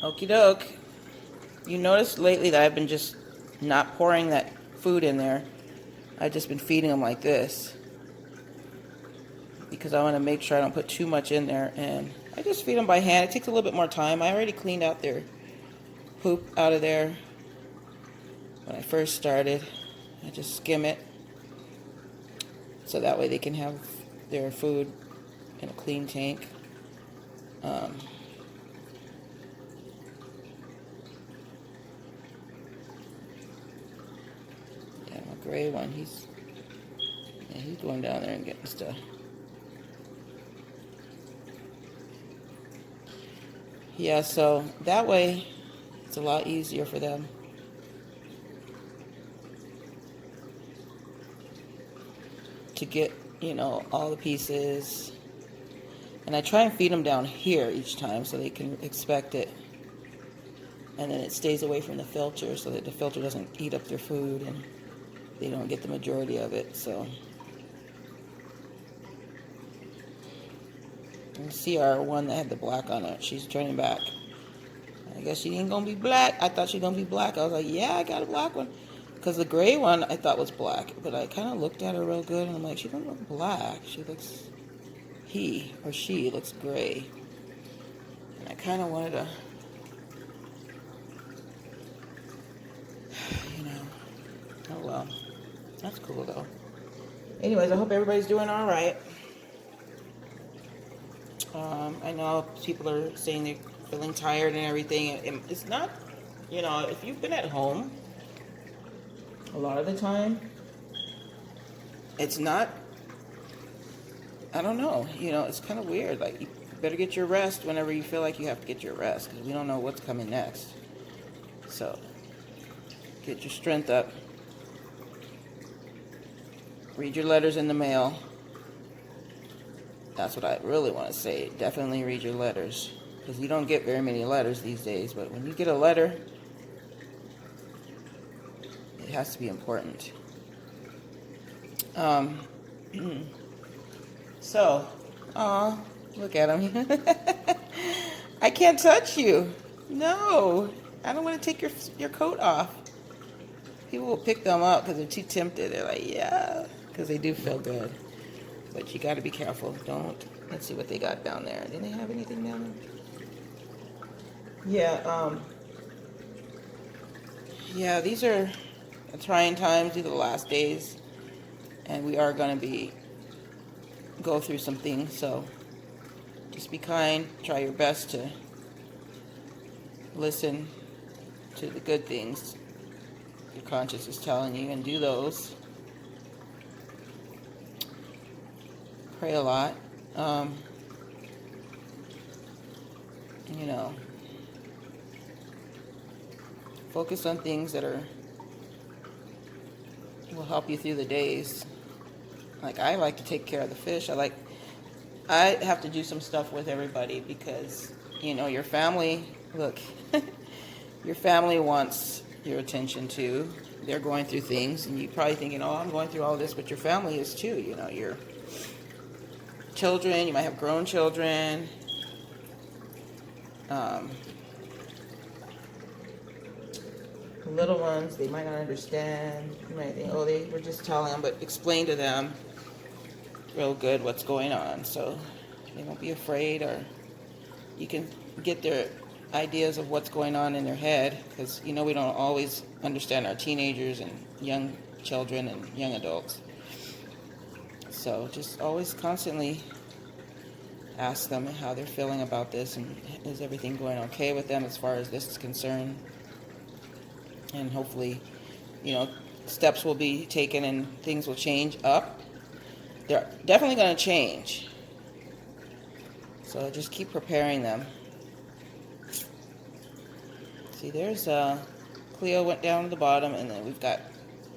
Okie doke. You notice lately that I've been just not pouring that food in there. I've just been feeding them like this because I want to make sure I don't put too much in there, and I just feed them by hand. It takes a little bit more time. I already cleaned out their poop out of there when I first started. I just skim it so that way they can have their food in a clean tank. Yeah, my gray one, he's going down there and getting stuff. Yeah, so that way it's a lot easier for them. To get, all the pieces. And I try and feed them down here each time so they can expect it. And then it stays away from the filter so that the filter doesn't eat up their food and they don't get the majority of it. So you see our one that had the black on it. She's turning back. I guess she ain't gonna be black. I thought she was gonna be black. I was like, yeah, I got a black one. Because the gray one I thought was black. But I kind of looked at her real good and I'm like, she doesn't look black. He or she looks gray. And I kind of wanted to, oh well. That's cool though. Anyways, I hope everybody's doing all right. I know people are saying they're feeling tired and everything. It's not, if you've been at home a lot of the time, it's not, I don't know, it's kind of weird. Like, you better get your rest whenever you feel like you have to get your rest, because we don't know what's coming next. So, get your strength up. Read your letters in the mail. That's what I really want to say. Definitely read your letters, because you don't get very many letters these days, but when you get a letter, it has to be important. So, look at him. I can't touch you. No, I don't want to take your coat off. People will pick them up because they're too tempted. They're like, yeah, because they do feel good. But you got to be careful. Let's see what they got down there. Didn't they have anything down there? Yeah, yeah, these are trying times. These are the last days. And we are going to go through some things. So just be kind. Try your best to listen to the good things your conscience is telling you and do those. Pray a lot. Focus on things that will help you through the days. Like, I like to take care of the fish. I have to do some stuff with everybody because, your family, look, your family wants your attention too. They're going through things, and you're probably thinking, oh, I'm going through all this, but your family is too. Your children, you might have grown children. Little ones, they might not understand. You might think, oh, they were just telling them, but explain to them real good what's going on, so they won't be afraid, or you can get their ideas of what's going on in their head, because we don't always understand our teenagers and young children and young adults. So just always constantly ask them how they're feeling about this, and is everything going okay with them as far as this is concerned. And hopefully, steps will be taken and things will change up. They're definitely going to change. So just keep preparing them. See, there's Cleo went down to the bottom, and then we've got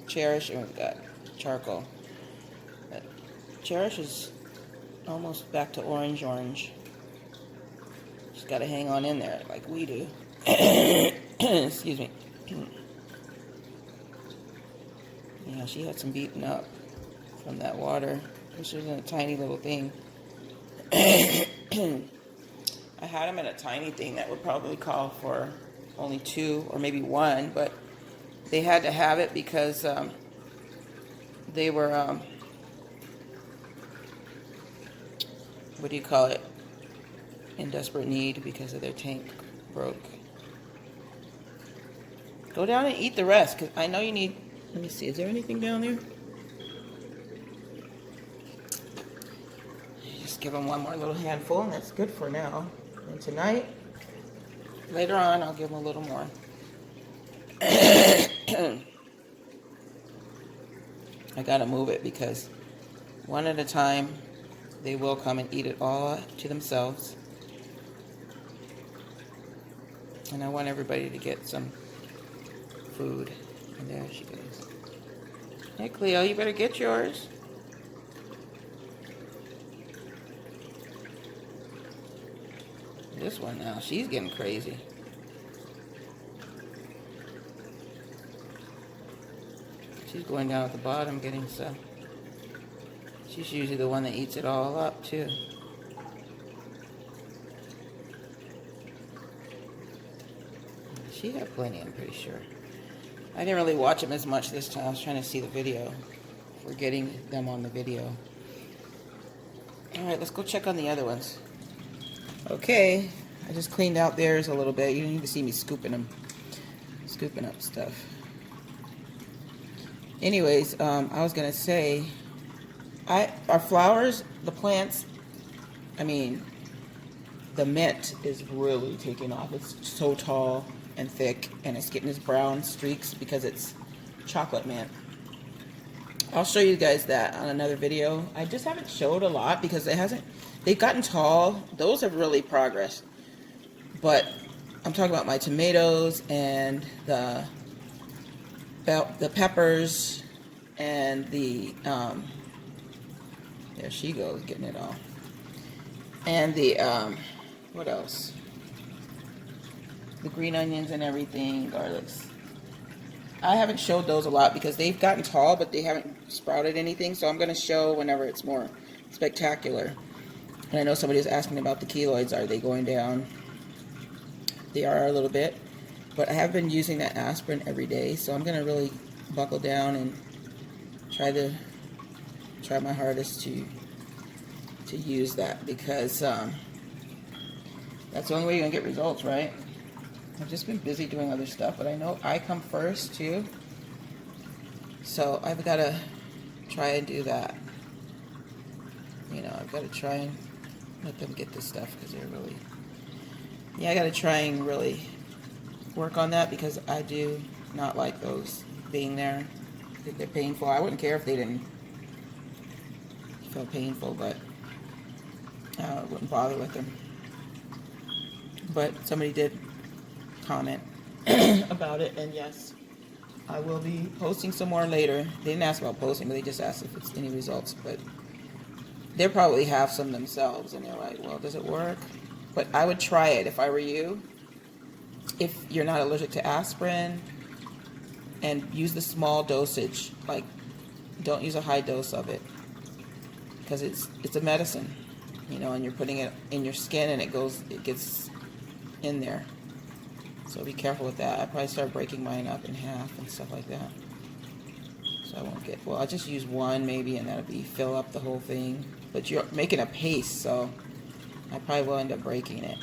Cherish and we've got Charcoal. Cherish is almost back to orange. She's got to hang on in there like we do. Excuse me. Yeah, she had some beaten up from that water. She was in a tiny little thing. I had them in a tiny thing that would probably call for only 2 or maybe 1, but they had to have it because they were, what do you call it, in desperate need because of their tank broke. Go down and eat the rest, because I know you need, let me see, is there anything down there? Just give them one more little handful, and that's good for now. And tonight, later on, I'll give them a little more. I gotta move it because one at a time, they will come and eat it all to themselves. And I want everybody to get some food. And there she goes. Hey, Cleo, you better get yours. This one now, she's getting crazy. She's going down at the bottom getting some. She's usually the one that eats it all up, too. She had plenty, I'm pretty sure. I didn't really watch them as much this time. I was trying to see the video. We're getting them on the video. Alright, let's go check on the other ones. Okay, I just cleaned out theirs a little bit. You don't need to see me scooping them. Scooping up stuff. Anyways, I was going to say, our flowers, the plants, I mean, the mint is really taking off. It's so tall and thick, and it's getting its brown streaks because it's chocolate mint. I'll show you guys that on another video. I just haven't showed a lot because they've gotten tall. Those have really progressed. But I'm talking about my tomatoes and the peppers and the, there she goes, getting it all. And the, what else? The green onions and everything, garlics. I haven't showed those a lot because they've gotten tall, but they haven't sprouted anything. So I'm going to show whenever it's more spectacular. And I know somebody was asking about the keloids. Are they going down? They are a little bit. But I have been using that aspirin every day. So I'm going to really buckle down and try my hardest to use that. Because that's the only way you're going to get results, right? I've just been busy doing other stuff, but I know I come first too. So I've got to try and do that. You know, I've got to try and let them get this stuff because they're really, yeah, I got to try and really work on that because I do not like those being there. I think they're painful. I wouldn't care if they didn't feel painful, but I wouldn't bother with them. But somebody did comment about it, and yes, I will be posting some more later. They didn't ask about posting, but they just asked if it's any results. But they probably have some themselves, and they're like, well, does it work? But I would try it if I were you. If you're not allergic to aspirin, and use the small dosage. Like, don't use a high dose of it because it's a medicine, you know, and you're putting it in your skin, and it gets in there. So be careful with that. I probably start breaking mine up in half and stuff like that. So I won't get, well, I'll just use one maybe, and that'll fill up the whole thing. But you're making a paste, so I probably will end up breaking it.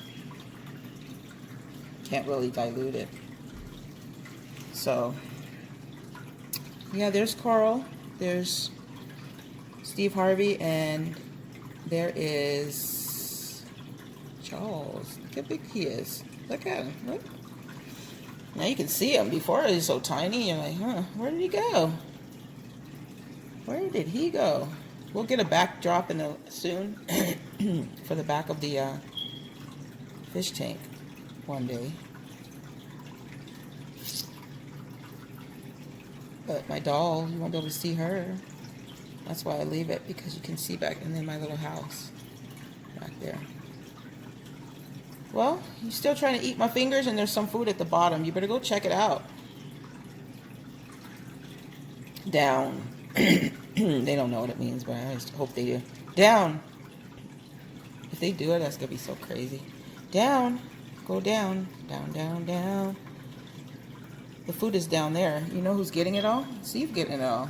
Can't really dilute it. So, yeah, there's Carl. There's Steve Harvey, and there is Charles. Look how big he is. Look at him. Look. Now you can see him. Before he was so tiny, you're like, huh, where did he go? Where did he go? We'll get a backdrop soon for the back of the fish tank one day. But my doll, you won't be able to see her. That's why I leave it, because you can see back in my little house back there. Well, you're still trying to eat my fingers, and there's some food at the bottom. You better go check it out. Down. They don't know what it means, but I just hope they do. Down. If they do it, that's going to be so crazy. Down. Go down. Down, down, down. The food is down there. You know who's getting it all? Steve's getting it all.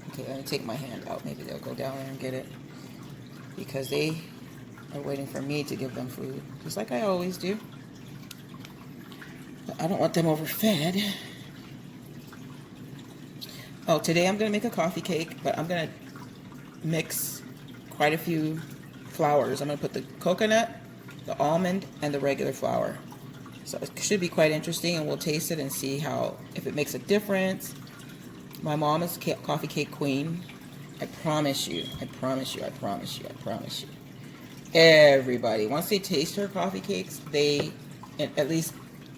Okay, I'm going to take my hand out. Maybe they'll go down there and get it. Because they are waiting for me to give them food. Just like I always do. But I don't want them overfed. Oh, today I'm going to make a coffee cake. But I'm going to mix quite a few flours. I'm going to put the coconut, the almond, and the regular flour. So it should be quite interesting, and we'll taste it and see if it makes a difference. My mom is coffee cake queen. I promise you, I promise you, I promise you, I promise you. Everybody, once they taste her coffee cakes, at least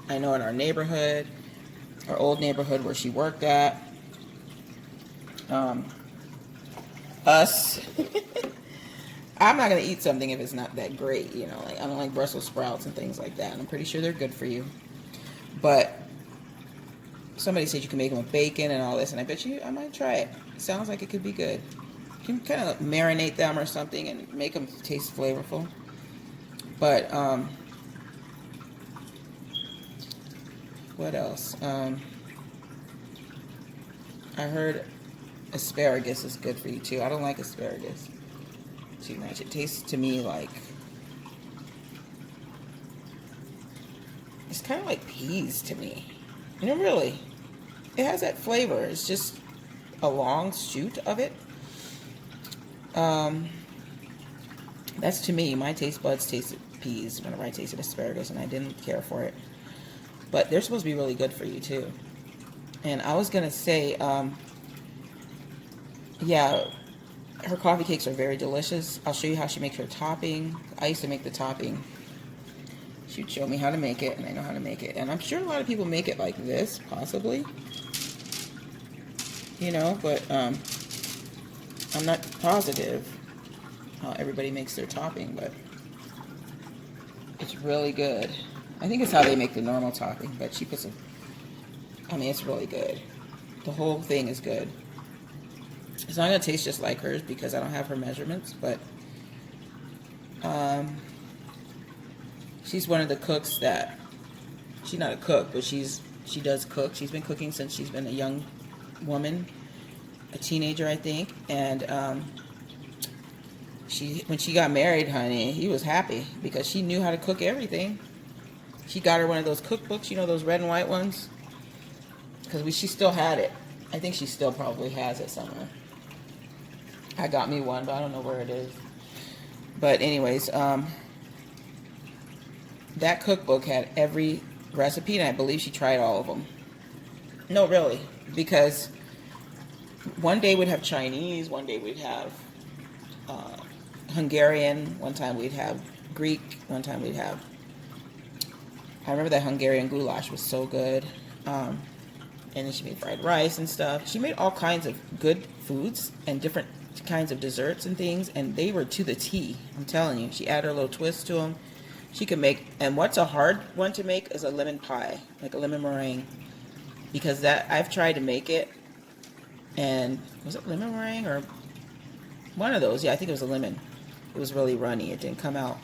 I know in our neighborhood, our old neighborhood where she worked at, us, I'm not going to eat something if it's not that great, you know, like I don't like Brussels sprouts and things like that, and I'm pretty sure they're good for you, but somebody said you can make them with bacon and all this, and I bet you I might try it. It sounds like it could be good. You can kind of marinate them or something and make them taste flavorful, but what else? I heard asparagus is good for you too. I don't like asparagus too much. It tastes to me like it's kind of like peas to me. You know, really, it has that flavor. It's just a long shoot of it. That's to me. My taste buds tasted peas whenever I tasted asparagus, and I didn't care for it. But they're supposed to be really good for you too. And I was gonna say, yeah. Her coffee cakes are very delicious. I'll show you how she makes her topping. I used to make the topping. She'd show me how to make it, and I know how to make it. And I'm sure a lot of people make it like this, possibly. You know, but I'm not positive how everybody makes their topping, but it's really good. I think it's how they make the normal topping, but she puts it's really good. The whole thing is good. It's not going to taste just like hers because I don't have her measurements, but she's one of the cooks that, she's not a cook, but she does cook. She's been cooking since she's been a young woman, a teenager, I think, and when she got married, honey, he was happy because she knew how to cook everything. She got her one of those cookbooks, you know, those red and white ones, because she still had it. I think she still probably has it somewhere. I got me one, but I don't know where it is. But anyways, that cookbook had every recipe, and I believe she tried all of them. No, really, because one day we'd have Chinese, one day we'd have Hungarian, one time we'd have Greek, one time we'd have, I remember that Hungarian goulash was so good. And then she made fried rice and stuff. She made all kinds of good foods and different kinds of desserts and things, and they were to the T. I'm telling you, she added a little twist to them. She could make, and what's a hard one to make is a lemon pie, like a lemon meringue, because that I've tried to make it, and was it lemon meringue or one of those? Yeah, I think it was a lemon. It was really runny. It didn't come out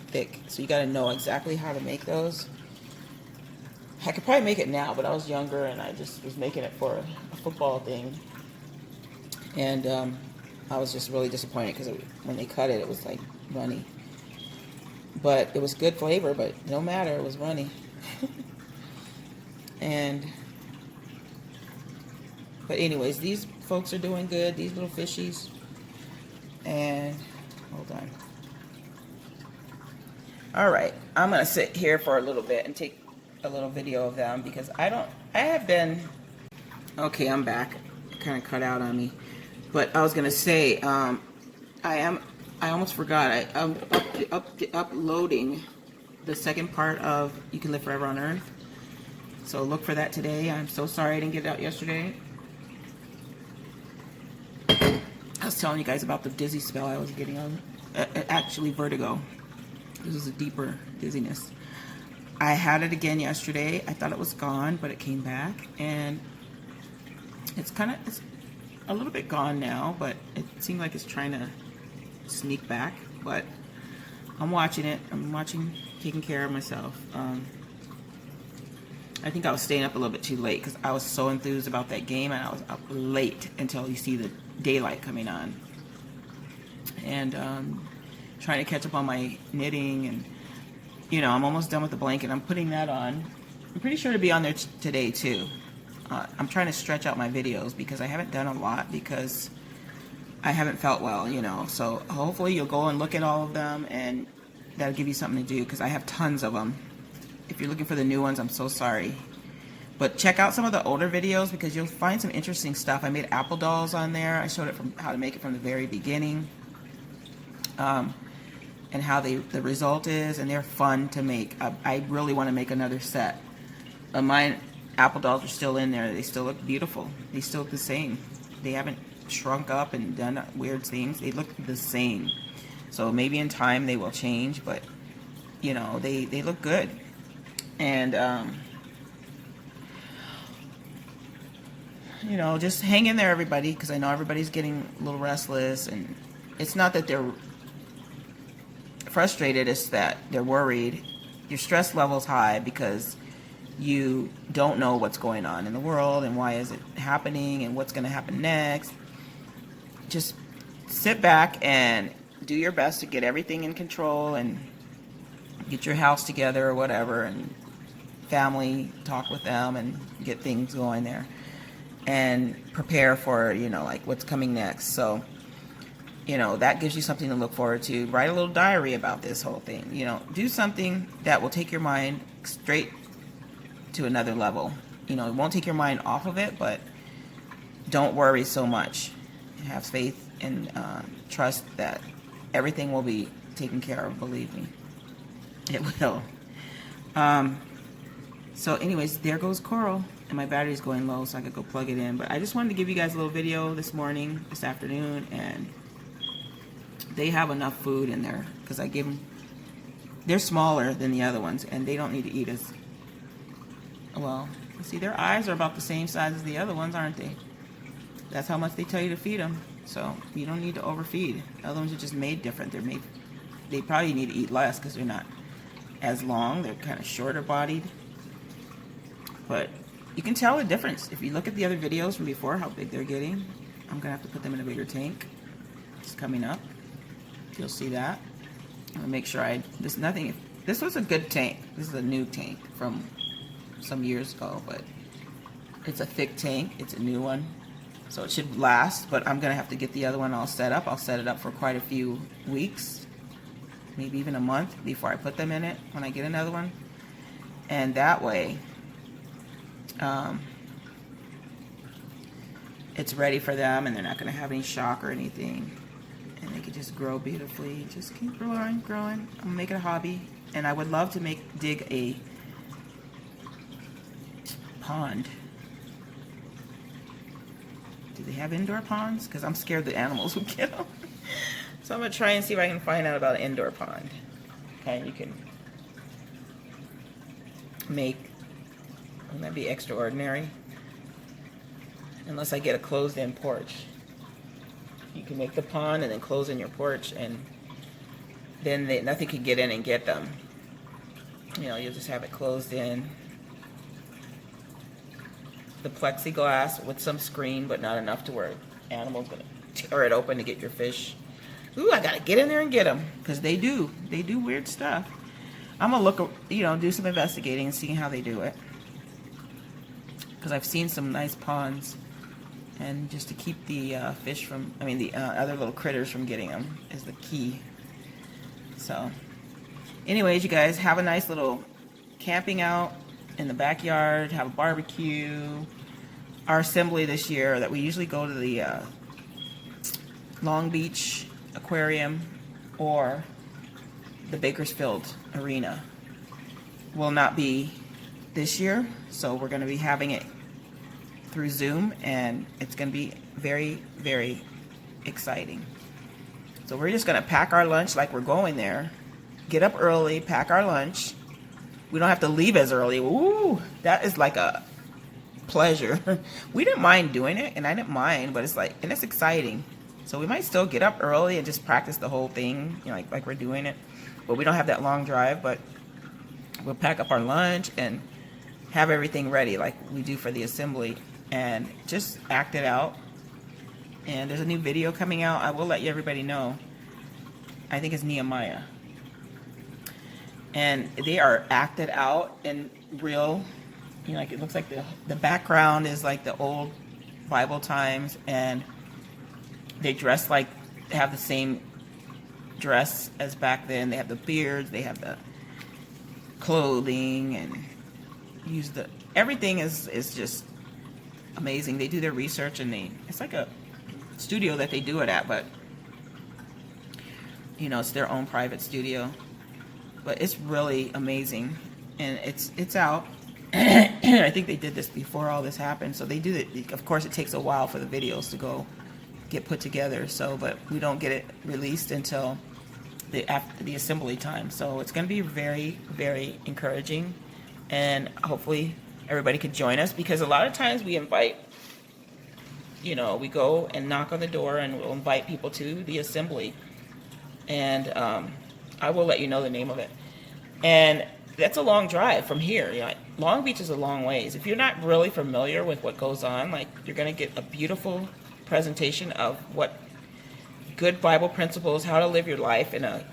thick, so you got to know exactly how to make those. I could probably make it now, but I was younger and I just was making it for a football thing. And I was just really disappointed because when they cut it, it was like runny. But it was good flavor, but no matter, it was runny. But anyways, these folks are doing good, these little fishies. And, hold on. All right, I'm going to sit here for a little bit and take a little video of them because okay, I'm back. It kind of cut out on me. But I was going to say, I almost forgot. I'm uploading the second part of You Can Live Forever on Earth. So look for that today. I'm so sorry I didn't get it out yesterday. I was telling you guys about the dizzy spell I was getting on. Actually, vertigo. This is a deeper dizziness. I had it again yesterday. I thought it was gone, but it came back, and it's a little bit gone now, but it seemed like it's trying to sneak back. but I'm watching it. I'm watching, taking care of myself. I think I was staying up a little bit too late because I was so enthused about that game, and I was up late until you see the daylight coming on. And trying to catch up on my knitting, and you know, I'm almost done with the blanket. I'm putting that on. I'm pretty sure to be on there today too. I'm trying to stretch out my videos because I haven't done a lot because I haven't felt well, you know. So hopefully you'll go and look at all of them, and that'll give you something to do because I have tons of them. If you're looking for the new ones, I'm so sorry. But check out some of the older videos because you'll find some interesting stuff. I made apple dolls on there. I showed it from how to make it from the very beginning. And how the result is, and they're fun to make. I really want to make another set. Mine apple dolls are still in there. They still look beautiful. They still look the same. They haven't shrunk up and done weird things. They look the same. So maybe in time they will change, but you know, they look good. And you know, just hang in there, everybody, because I know everybody's getting a little restless, and it's not that they're frustrated, it's that they're worried. Your stress level's high because you don't know what's going on in the world and why is it happening and what's going to happen next. Just sit back and do your best to get everything in control and get your house together or whatever, and family, talk with them and get things going there and prepare for, you know, like what's coming next. So you know, that gives you something to look forward to. Write a little diary about this whole thing. You know, do something that will take your mind straight to another level. You know, it won't take your mind off of it, but don't worry so much. Have faith and trust that everything will be taken care of. Believe me, it will. So anyways, there goes Coral, and my battery's going low, so I could go plug it in. But I just wanted to give you guys a little video this morning, this afternoon, and they have enough food in there because I give them, they're smaller than the other ones, and they don't need to eat as well. See, their eyes are about the same size as the other ones, aren't they? That's how much they tell you to feed them. So you don't need to overfeed. The other ones are just made different. They're made, they probably need to eat less because they're not as long. They're kind of shorter bodied. But you can tell the difference if you look at the other videos from before, how big they're getting. I'm gonna have to put them in a bigger tank. It's coming up. You'll see that. I'm gonna make sure this was a good tank. This is a new tank from some years ago, but it's a thick tank. It's a new one, so it should last. But I'm gonna have to get the other one all set up. I'll set it up for quite a few weeks, maybe even a month before I put them in it when I get another one, and that way it's ready for them, and they're not gonna have any shock or anything. And they could just grow beautifully. Just keep growing. I'm gonna make it a hobby. And I would love to dig a pond. Do they have indoor ponds? Because I'm scared the animals will get them. So I'm gonna try and see if I can find out about an indoor pond. Okay, you can make, wouldn't that be extraordinary? Unless I get a closed-in porch. You can make the pond and then close in your porch, and then nothing can get in and get them. You know, you'll just have it closed in. The plexiglass with some screen, but not enough to where animals gonna tear it open to get your fish. Ooh, I gotta get in there and get them, because they do weird stuff. I'm gonna look, you know, do some investigating and see how they do it, because I've seen some nice ponds. And just to keep the fish from, the other little critters from getting them is the key. So, anyways, you guys have a nice little camping out in the backyard, have a barbecue. Our assembly this year, that we usually go to the Long Beach Aquarium or the Bakersfield Arena, will not be this year. So we're going to be having it through Zoom, and it's going to be very, very exciting. So we're just going to pack our lunch like we're going there, get up early, pack our lunch. We don't have to leave as early. Ooh, that is like a pleasure. We didn't mind doing it, and I didn't mind, but it's like, and it's exciting. So we might still get up early and just practice the whole thing, you know, like we're doing it. But we don't have that long drive, but we'll pack up our lunch and have everything ready like we do for the assembly and just act it out. And there's a new video coming out. I will let everybody know. I think it's Nehemiah. And they are acted out in real, you know, like it looks like the background is like the old Bible times, and they dress like, they have the same dress as back then. They have the beards, they have the clothing, and everything is just amazing. They do their research, and it's like a studio that they do it at, but you know, it's their own private studio. But it's really amazing, and it's out. I think they did this before all this happened, so they do it. Of course, it takes a while for the videos to get put together. So, but we don't get it released until after the assembly time. So it's going to be very, very encouraging, and hopefully everybody could join us, because a lot of times we invite, you know, we go and knock on the door and we'll invite people to the assembly, and I will let you know the name of it. And that's a long drive from here. You know, Long Beach is a long ways. If you're not really familiar with what goes on, like, you're going to get a beautiful presentation of what good Bible principles, how to live your life in a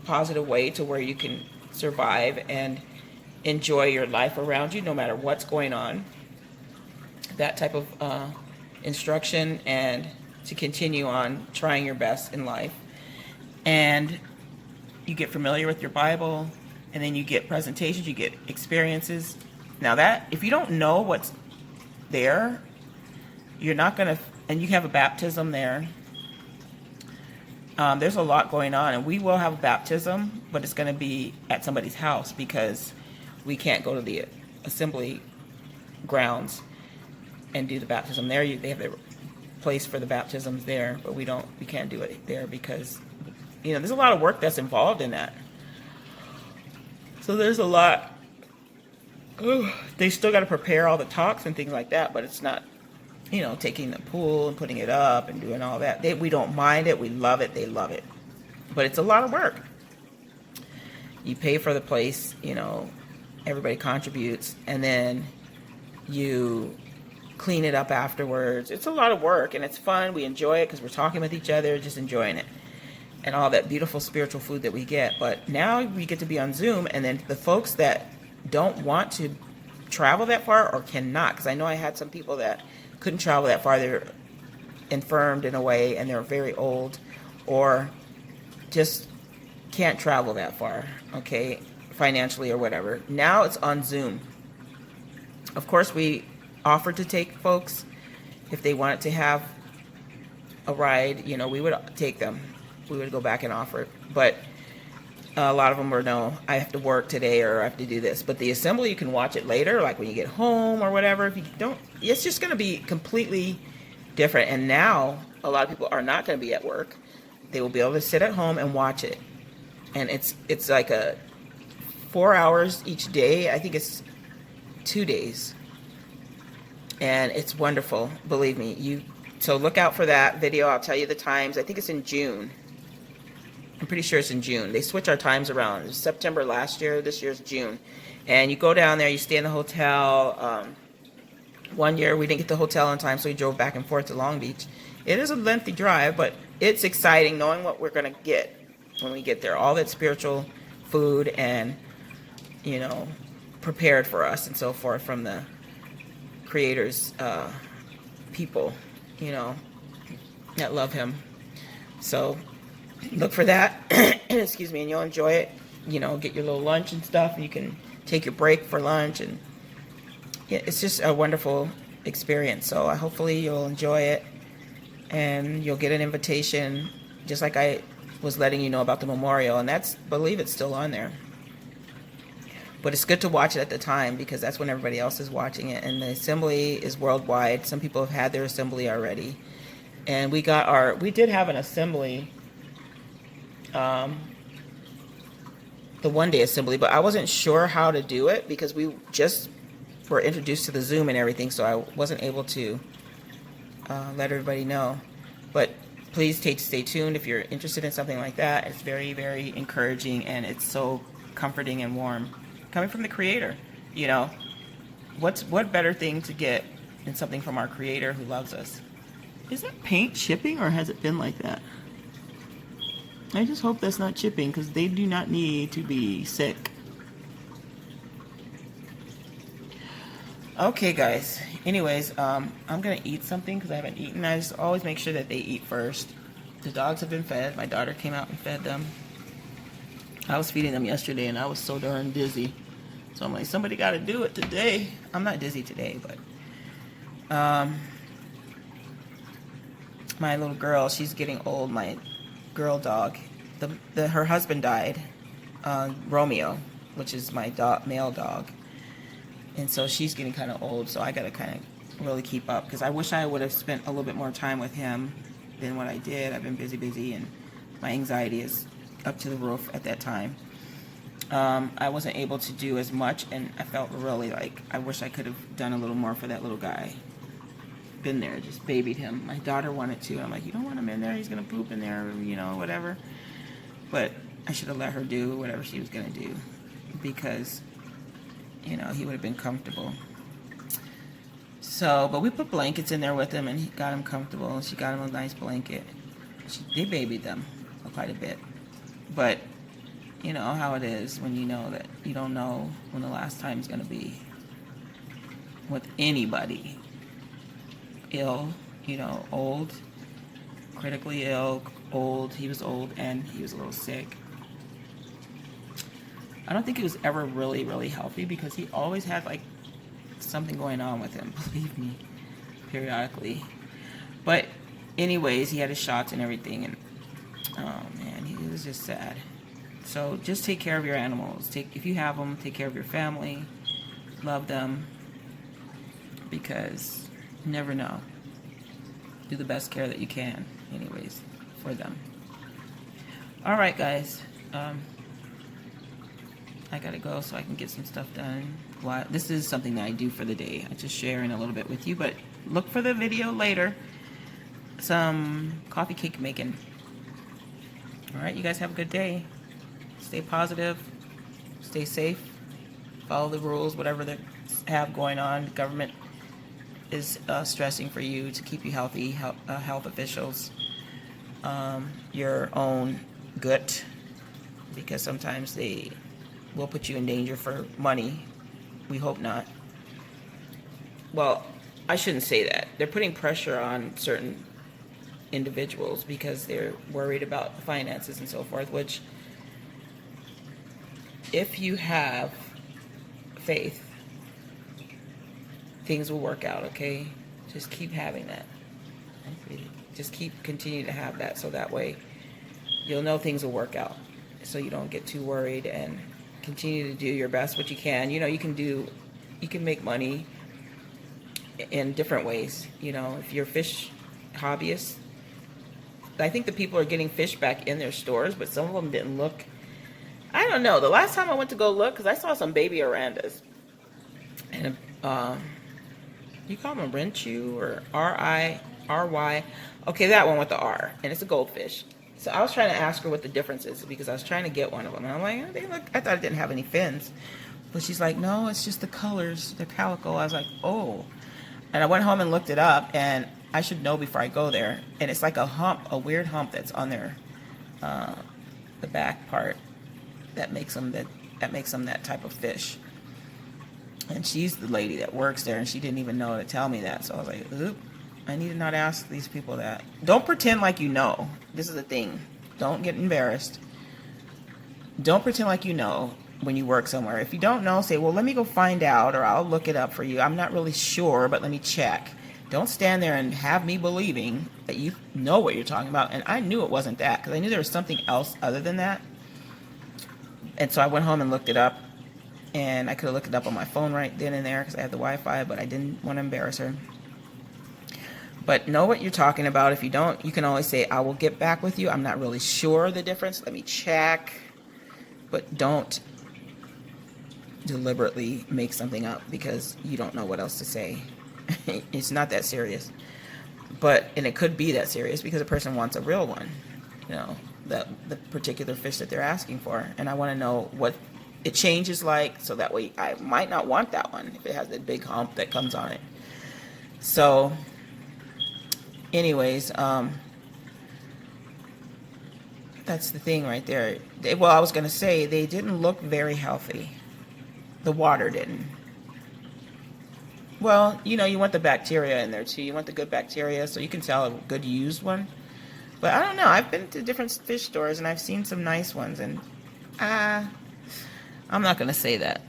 positive way to where you can survive and enjoy your life around you no matter what's going on. That type of instruction, and to continue on trying your best in life. And you get familiar with your Bible, and then you get presentations, you get experiences. Now that, if you don't know what's there, you're not going to, and you have a baptism there. There's a lot going on, and we will have a baptism, but it's going to be at somebody's house, because we can't go to the assembly grounds and do the baptism there. They have their place for the baptisms there, but we can't do it there, because you know, there's a lot of work that's involved in that. So there's a lot. They still got to prepare all the talks and things like that, but it's not, you know, taking the pool and putting it up and doing all that. We don't mind it. We love it. They love it. But it's a lot of work. You pay for the place, you know, everybody contributes, and then you clean it up afterwards. It's a lot of work, and it's fun. We enjoy it because we're talking with each other, just enjoying it. And all that beautiful spiritual food that we get. But now we get to be on Zoom, and then the folks that don't want to travel that far or cannot, because I know I had some people that couldn't travel that far. They're infirmed in a way, and they're very old, or just can't travel that far, okay, financially or whatever. Now it's on Zoom. Of course, we offered to take folks if they wanted to have a ride. You know, we would take them. We would go back and offer it, but a lot of them were, no, I have to work today, or I have to do this. But the assembly, you can watch it later, like when you get home or whatever. If you don't, it's just going to be completely different. And now a lot of people are not going to be at work. They will be able to sit at home and watch it. And it's like 4 hours each day. I think it's 2 days, and it's wonderful. Believe me, so look out for that video. I'll tell you the times. I think it's in June. I'm pretty sure it's in June. They switch our times around. It was September last year. This year's June. And you go down there, you stay in the hotel. One year we didn't get the hotel on time, so we drove back and forth to Long Beach. It is a lengthy drive, but it's exciting knowing what we're going to get when we get there. All that spiritual food, and, you know, prepared for us and so forth from the Creator's people, you know, that love Him. So look for that. Excuse me, and you'll enjoy it. You know, get your little lunch and stuff, and you can take your break for lunch, and yeah, it's just a wonderful experience. So hopefully you'll enjoy it, and you'll get an invitation, just like I was letting you know about the memorial, and I believe it's still on there. But it's good to watch it at the time, because that's when everybody else is watching it. And the assembly is worldwide. Some people have had their assembly already, and we did have an assembly. The one-day assembly, but I wasn't sure how to do it, because we just were introduced to the Zoom and everything, so I wasn't able to let everybody know. But please stay tuned if you're interested in something like that. It's very, very encouraging, and it's so comforting and warm coming from the Creator. You know, what better thing to get than something from our Creator who loves us? Is that paint chipping, or has it been like that? I just hope that's not chipping, because they do not need to be sick. Okay, guys. Anyways, I'm gonna eat something because I haven't eaten. I just always make sure that they eat first. The dogs have been fed. My daughter came out and fed them. I was feeding them yesterday, and I was so darn dizzy. So I'm like, somebody got to do it today. I'm not dizzy today, but my little girl, she's getting old. My girl dog, her husband died, Romeo, which is my male dog. And so she's getting kind of old, so I got to kind of really keep up, because I wish I would have spent a little bit more time with him than what I did. I've been busy, and my anxiety is up to the roof at that time. I wasn't able to do as much, and I felt really like I wish I could have done a little more for that little guy. Been there, just babied him. My daughter wanted to. I'm like, you don't want him in there, he's going to poop in there, you know, whatever. But I should have let her do whatever she was going to do, because you know, he would have been comfortable. So, but we put blankets in there with him, and he got him comfortable. She got him a nice blanket. They babied them quite a bit. But, you know how it is when you know that you don't know when the last time is going to be with anybody. Ill, you know, old, critically ill, old. He was old, and he was a little sick. I don't think he was ever really, really healthy, because he always had like something going on with him, believe me, periodically. But anyways, he had his shots and everything, and oh man, he was just sad. So just take care of your animals. If you have them, take care of your family, love them, because you never know. Do the best care that you can, anyways, for them. All right, guys. I gotta go so I can get some stuff done. Well, this is something that I do for the day. I just sharing a little bit with you, but look for the video later. Some coffee cake making. All right, you guys have a good day. Stay positive. Stay safe. Follow the rules, whatever they have going on. The government is stressing for you to keep you healthy. Health officials. Your own gut, because sometimes they will put you in danger for money. We hope not. Well, I shouldn't say that. They're putting pressure on certain individuals because they're worried about the finances and so forth, which, if you have faith, things will work out, okay? Just keep having that. Just continue to have that, so that way you'll know things will work out, so you don't get too worried, and continue to do your best what you can. You know, you can make money in different ways. You know, if you're a fish hobbyist, I think the people are getting fish back in their stores, but some of them didn't look. I don't know. The last time I went to go look, because I saw some baby orandas, and you call them a Renchu or R-I-R-Y. Okay, that one with the R, and it's a goldfish. So I was trying to ask her what the difference is, because I was trying to get one of them. And I'm like, they look, I thought it didn't have any fins. But she's like, no, it's just the colors, the calico. I was like, oh. And I went home and looked it up, and I should know before I go there. And it's like a hump, a weird hump that's on their, the back part that makes them that type of fish. And she's the lady that works there, and she didn't even know to tell me that. So I was like, oop. I need to not ask these people that. Don't pretend like you know. This is the thing. Don't get embarrassed. Don't pretend like you know when you work somewhere. If you don't know, say, well, let me go find out, or I'll look it up for you. I'm not really sure, but let me check. Don't stand there and have me believing that you know what you're talking about. And I knew it wasn't that, because I knew there was something else other than that. And so I went home and looked it up. And I could have looked it up on my phone right then and there, because I had the Wi-Fi, but I didn't want to embarrass her. But know what you're talking about. If you don't, you can always say, I will get back with you. I'm not really sure the difference. Let me check. But don't deliberately make something up because you don't know what else to say. It's not that serious. and it could be that serious because a person wants a real one, you know, the particular fish that they're asking for, and I want to know what it changes like, so that way I might not want that one if it has that big hump that comes on it. So anyways, that's the thing right there. Well, I was going to say, they didn't look very healthy. The water didn't. Well, you know, you want the bacteria in there too. You want the good bacteria, so you can tell a good used one. But I don't know. I've been to different fish stores and I've seen some nice ones, and I'm not going to say that.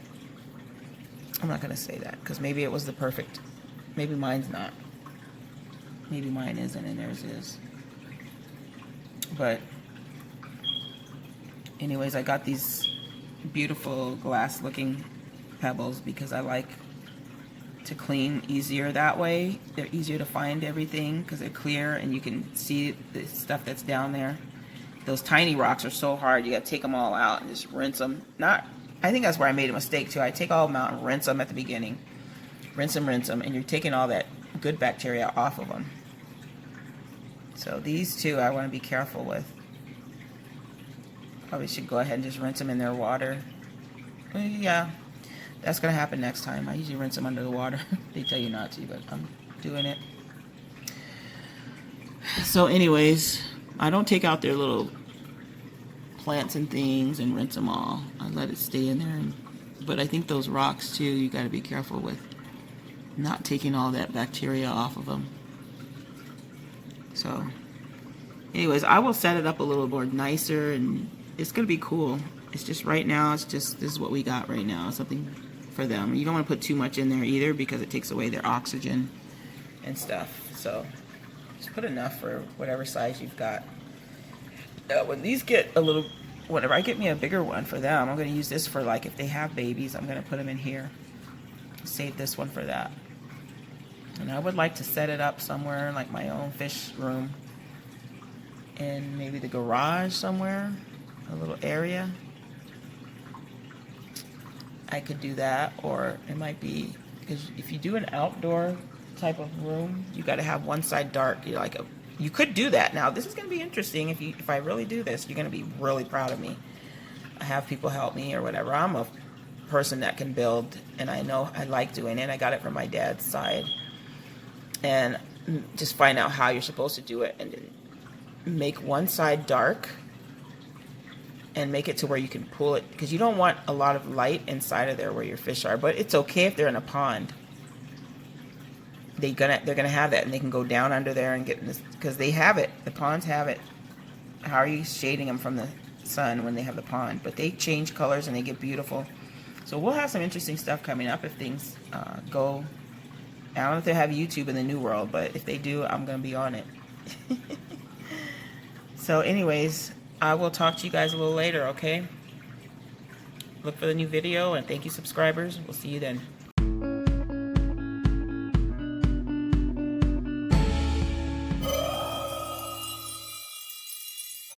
I'm not going to say that because maybe it was the perfect. Maybe mine's not. Maybe mine isn't and theirs is. But anyways, I got these beautiful glass-looking pebbles because I like to clean easier that way. They're easier to find everything because they're clear and you can see the stuff that's down there. Those tiny rocks are so hard. You got to take them all out and just rinse them. I think that's where I made a mistake too. I take all of them out and rinse them at the beginning. Rinse them, and you're taking all that good bacteria off of them. So these two I want to be careful with. Probably should go ahead and just rinse them in their water. Yeah, that's going to happen next time. I usually rinse them under the water. They tell you not to, but I'm doing it. So anyways, I don't take out their little plants and things and rinse them all. I let it stay in there. But I think those rocks too, you got to be careful with not taking all that bacteria off of them. So anyways, I will set it up a little more nicer, and it's going to be cool. It's just right now, it's just, this is what we got right now. Something for them. You don't want to put too much in there either because it takes away their oxygen and stuff. So just put enough for whatever size you've got. When these get a little, whenever I get me a bigger one for them, I'm going to use this for, like, if they have babies, I'm going to put them in here. Save this one for that. And I would like to set it up somewhere, like my own fish room, in maybe the garage somewhere, a little area. I could do that, or it might be, because if you do an outdoor type of room, you got to have one side dark. You could do that. Now this is going to be interesting. If I really do this, you're going to be really proud of me. I have people help me or whatever. I'm a person that can build, and I know I like doing it. I got it from my dad's side, and just find out how you're supposed to do it, and then make one side dark and make it to where you can pull it, because you don't want a lot of light inside of there where your fish are. But it's okay if they're in a pond. They're gonna have that, and they can go down under there and get in this, because they have it. The ponds have it. How are you shading them from the sun when they have the pond? But they change colors and they get beautiful. So we'll have some interesting stuff coming up if things go. I don't know if they have YouTube in the new world, but if they do, I'm gonna be on it. So anyways, I will talk to you guys a little later, okay? Look for the new video, and thank you, subscribers. We'll see you then.